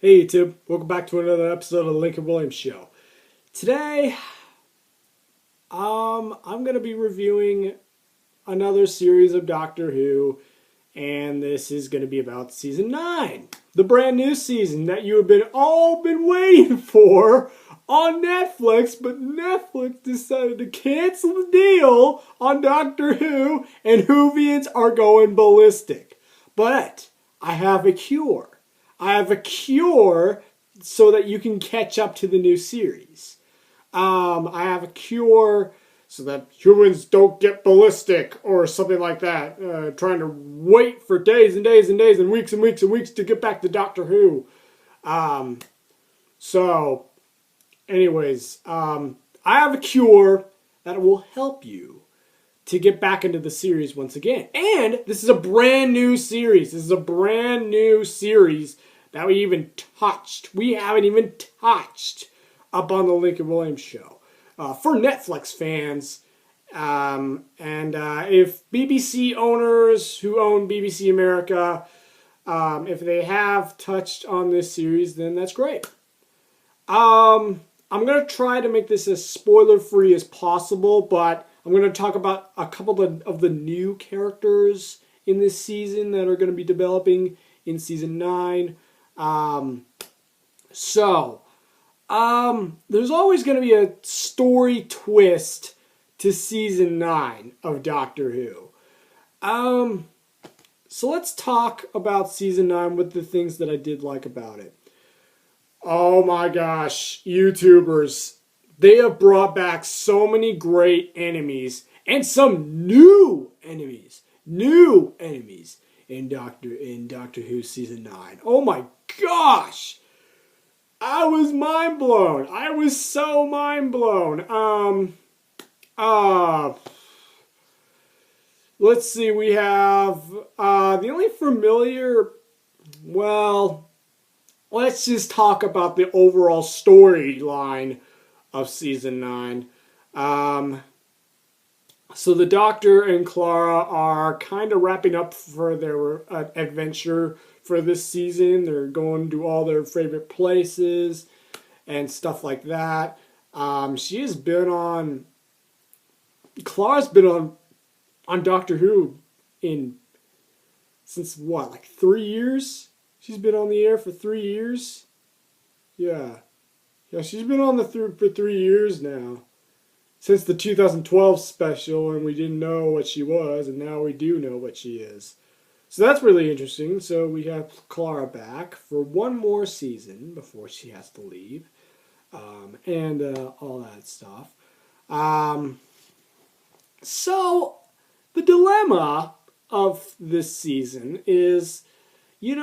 Hey YouTube, welcome back to another episode of the Lincoln Williams Show. Today, I'm going to be reviewing another series of Doctor Who, and this is going to be about season 9, the brand new season that you have been waiting for on Netflix, but Netflix decided to cancel the deal on Doctor Who, and Whovians are going ballistic. But I have a cure. I have a cure so that you can catch up to the new series. I have a cure so that humans don't get ballistic or something like that. Trying to wait for days and days and days and weeks and weeks and weeks to get back to Doctor Who. So, anyways, I have a cure that will help you to get back into the series once again. And this is a brand new series. This is a brand new series that we haven't even touched up on the Lincoln Williams Show. For Netflix fans, if BBC owners who own BBC America, if they have touched on this series, then that's great. I'm going to try to make this as spoiler-free as possible, but I'm going to talk about a couple of the new characters in this season that are going to be developing in season 9. There's always going to be a story twist to season 9 of Doctor Who. So let's talk about season 9 with the things that I did like about it. Oh my gosh, YouTubers. They have brought back so many great enemies and some new enemies. New enemies in Doctor Who season 9. Oh my gosh! I was mind blown. I was so mind blown. Let's see, we have the only familiar, well, let's just talk about the overall storyline of season 9. So the Doctor and Clara are kind of wrapping up for their adventure for this season. They're going to all their favorite places and stuff like that. Clara's been on Doctor Who since what, like 3 years? She's been on the air for 3 years? Yeah, she's been on for 3 years now. Since the 2012 special, and we didn't know what she was, and now we do know what she is. So that's really interesting. So we have Clara back for one more season before she has to leave, and all that stuff. So the dilemma of this season is, the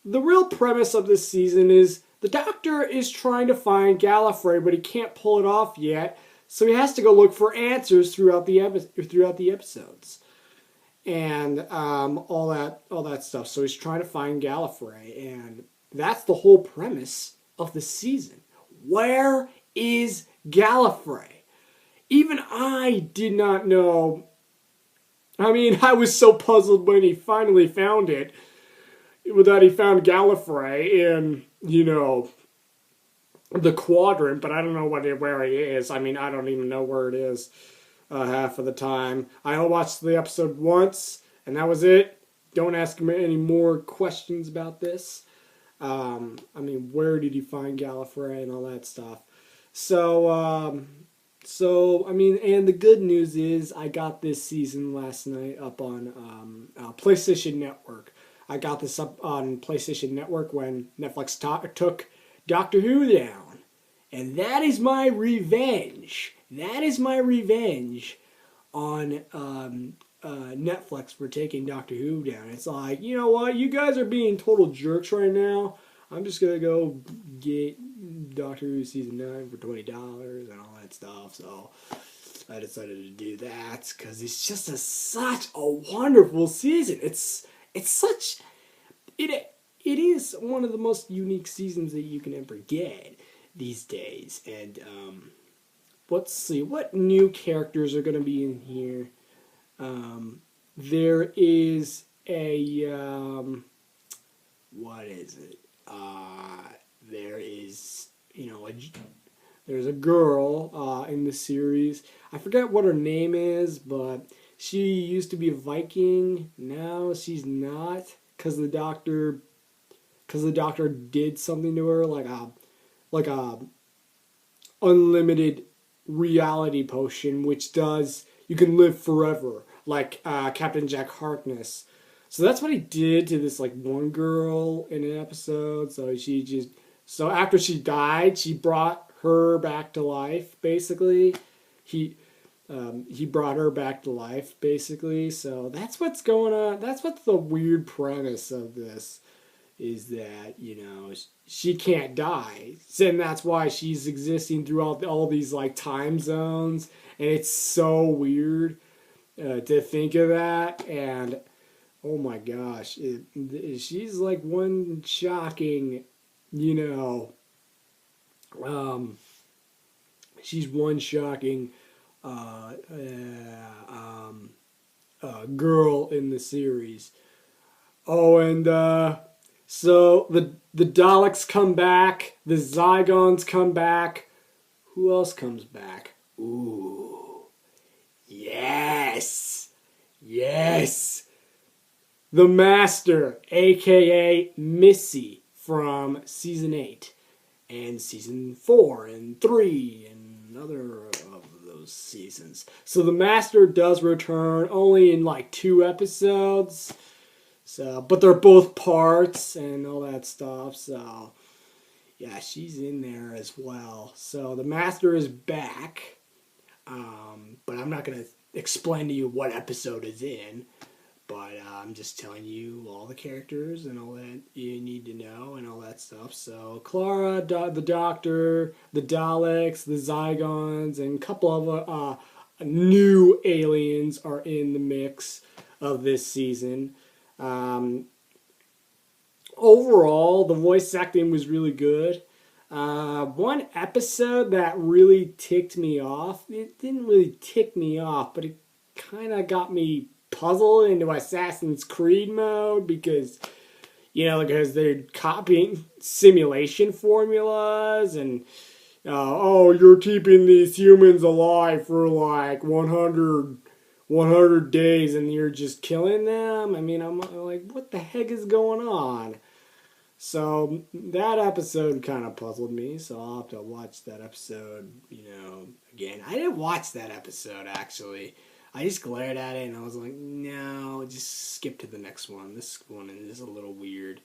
real premise of this season is the Doctor is trying to find Gallifrey, but he can't pull it off yet, so he has to go look for answers throughout the episodes, and all that stuff. So he's trying to find Gallifrey, and that's the whole premise of the season. Where is Gallifrey? Even I did not know. I mean, I was so puzzled when he finally found it. That he found Gallifrey in, the quadrant, but I don't know where it is. I mean, I don't even know where it is half of the time. I watched the episode once, and that was it. Don't ask me any more questions about this. I mean, where did he find Gallifrey and all that stuff? So, I mean, and the good news is I got this season last night up on PlayStation Network. I got this up on PlayStation Network when Netflix took Doctor Who down. And that is my revenge. That is my revenge on Netflix for taking Doctor Who down. It's like, you know what? You guys are being total jerks right now. I'm just going to go get Doctor Who Season 9 for $20 and all that stuff. So I decided to do that because it's just such a wonderful season. It is one of the most unique seasons that you can ever get these days. And let's see what new characters are going to be in here. There is a what is it? There is, there's a girl in the series. I forget what her name is, but she used to be a Viking. Now she's not because the doctor did something to her, like a unlimited reality potion, which does you can live forever, like Captain Jack Harkness. So that's what he did to this like one girl in an episode. So after she died, she brought her back to life. Basically, he brought her back to life. Basically, so that's what's going on. That's what's the weird premise of this is that she can't die, and that's why she's existing throughout all these like time zones, and it's so weird to think of that. And oh my gosh, she's like one shocking, she's one shocking girl in the series. Oh, and so the Daleks come back, the Zygons come back. Who else comes back? Ooh, yes, the Master, aka Missy from season 8 and season 4 and 3 and other of those seasons. So the Master does return only in like 2 episodes. So, but they're both parts and all that stuff. So, yeah, she's in there as well. So the Master is back. But I'm not going to explain to you what episode is in. But I'm just telling you all the characters and all that you need to know and all that stuff. So Clara, the Doctor, the Daleks, the Zygons, and a couple of new aliens are in the mix of this season. Overall, the voice acting was really good. One episode that really ticked me off, it didn't really tick me off, but it kind of got me puzzled into Assassin's Creed mode because they're copying simulation formulas and you're keeping these humans alive for like 100 days and you're just killing them. I mean, I'm like, what the heck is going on? So that episode kind of puzzled me, so I'll have to watch that episode, again. I didn't watch that episode, actually. I just glared at it and I was like, no, just skip to the next one. This one is a little weird.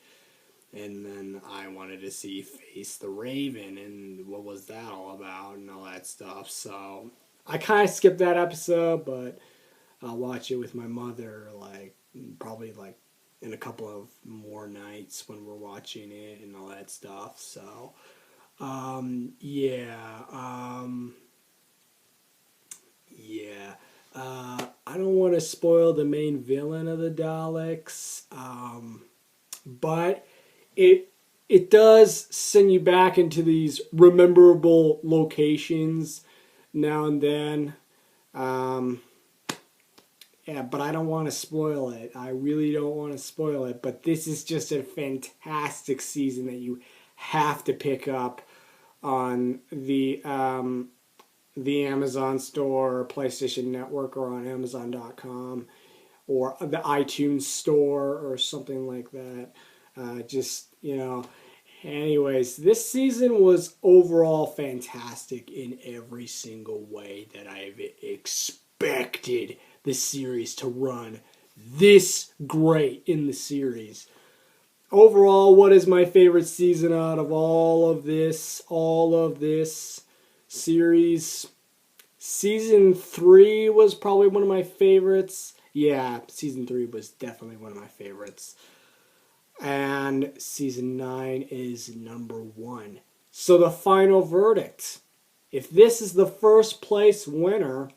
And then I wanted to see Face the Raven and what was that all about and all that stuff. So I kind of skipped that episode, but I'll watch it with my mother, probably in a couple of more nights when we're watching it and all that stuff. So, I don't want to spoil the main villain of the Daleks, but it does send you back into these rememberable locations now and then. But I don't want to spoil it. I really don't want to spoil it. But this is just a fantastic season that you have to pick up on the Amazon store, or PlayStation Network, or on Amazon.com, or the iTunes store, or something like that. Anyways, this season was overall fantastic in every single way that I've expected the series to run this great in the series. Overall, what is my favorite season out of all of this series? Season 3 was probably one of my favorites. Yeah, season 3 was definitely one of my favorites. And season 9 is number 1. So the final verdict. If this is the first place winner,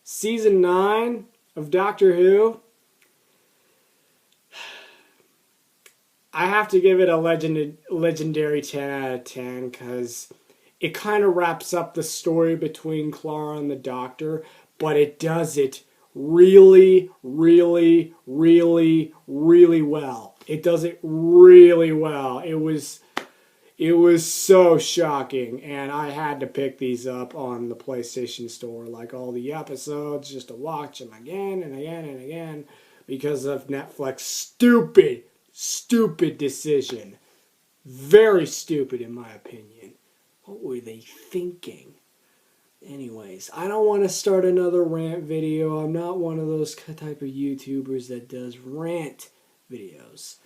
season 9 of Doctor Who, I have to give it a legendary 10 out of 10 because it kind of wraps up the story between Clara and the Doctor, but it does it really, really, really, really well. It does it really well. It was so shocking, and I had to pick these up on the PlayStation Store, like all the episodes, just to watch them again and again and again because of Netflix stupid decision. Very stupid in my opinion. What were they thinking? Anyways, I don't want to start another rant video. I'm not one of those type of YouTubers that does rant videos.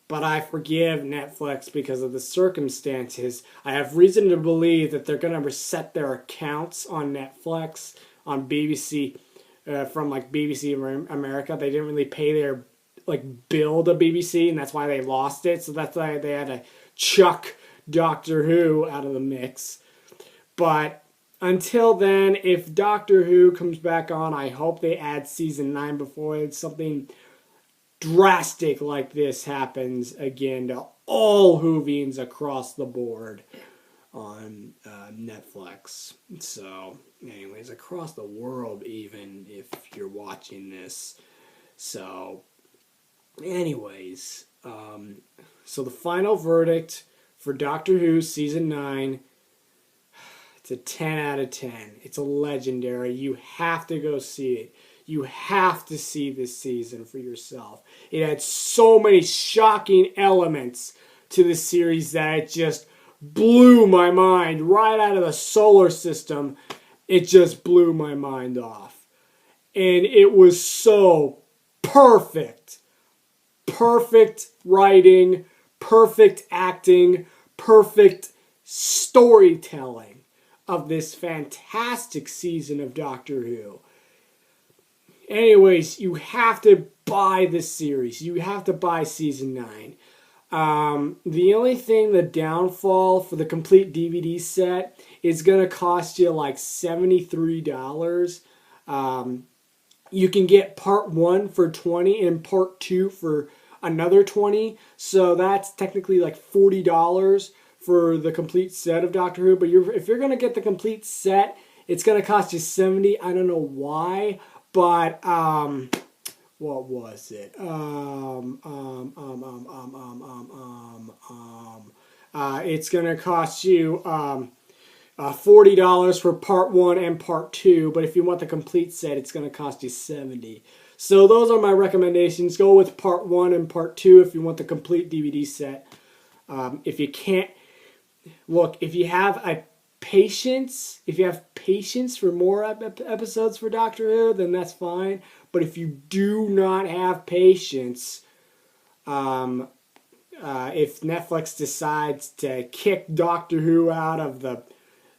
But I forgive Netflix because of the circumstances. I have reason to believe that they're going to reset their accounts on Netflix, on BBC, from like BBC America. They didn't really pay their bill to BBC, and that's why they lost it. So that's why they had to chuck Doctor Who out of the mix. But until then, if Doctor Who comes back on, I hope they add season 9 before something drastic like this happens again to all Whovians across the board on Netflix. So, anyways, across the world, even if you're watching this. So, anyways, so the final verdict for Doctor Who season 9, it's a 10 out of 10. It's a legendary. You have to go see it. You have to see this season for yourself. It had so many shocking elements to the series that it just blew my mind right out of the solar system. It just blew my mind off. And it was so perfect. Perfect writing, perfect acting, perfect storytelling of this fantastic season of Doctor Who. Anyways, you have to buy this series. You have to buy season 9. The only thing, the downfall for the complete DVD set is going to cost you like $73. You can get part 1 for $20 and part 2 for another $20. So that's technically like $40 for the complete set of Doctor Who. But if you're going to get the complete set, it's going to cost you $70. I don't know why. But, what was it? It's going to cost you $40 for part 1 and part 2. But if you want the complete set, it's going to cost you $70. So those are my recommendations. Go with part 1 and part 2 if you want the complete DVD set. If you can't, look, if you have patience for more episodes for Doctor Who, then that's fine. But if you do not have patience, if Netflix decides to kick Doctor Who out of the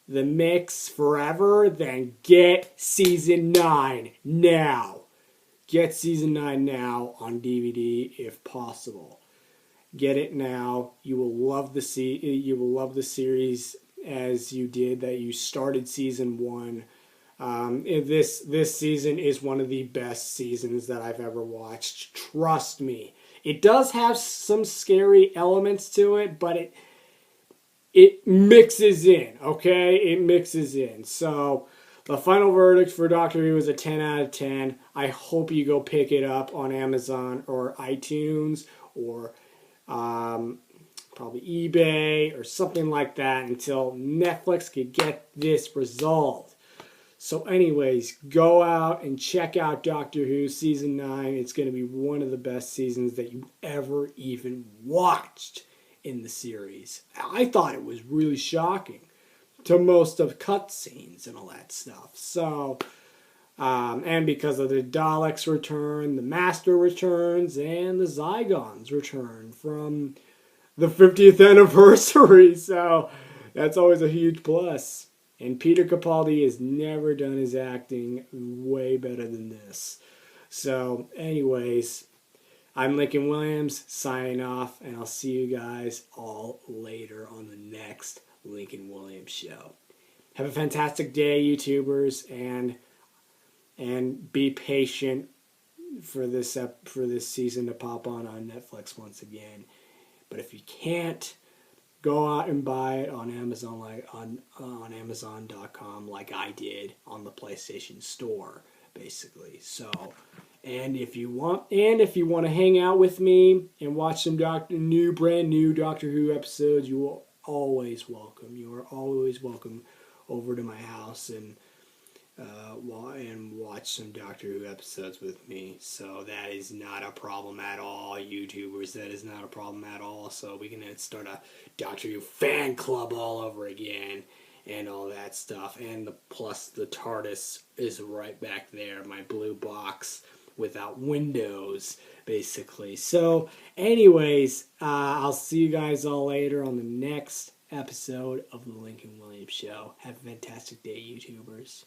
mix forever, then get season 9 now. Get season 9 now on DVD if possible. Get it now. You will love the series as you did that you started season 1. This season is one of the best seasons that I've ever watched. Trust me. It does have some scary elements to it, but it mixes in, okay? It mixes in. So the final verdict for Doctor Who is a 10 out of 10. I hope you go pick it up on Amazon or iTunes or probably eBay or something like that until Netflix could get this resolved. So anyways, go out and check out Doctor Who Season 9. It's going to be one of the best seasons that you ever even watched in the series. I thought it was really shocking to most of cutscenes and all that stuff. So, and because of the Daleks return, the Master returns, and the Zygons return from the 50th anniversary, so that's always a huge plus. And Peter Capaldi has never done his acting way better than this. So, anyways, I'm Lincoln Williams, signing off, and I'll see you guys all later on the next Lincoln Williams show. Have a fantastic day, YouTubers, and be patient for this season to pop on Netflix once again. But if you can't, go out and buy it on Amazon, on Amazon.com, like I did on the PlayStation Store, basically. So, And if you want to hang out with me and watch some brand new Doctor Who episodes, you are always welcome. You are always welcome over to my house and watch some Doctor Who episodes with me. So that is not a problem at all, YouTubers. That is not a problem at all. So we can start a Doctor Who fan club all over again and all that stuff. And plus the TARDIS is right back there, my blue box without windows, basically. So anyways, I'll see you guys all later on the next episode of the Lincoln Williams Show. Have a fantastic day, YouTubers.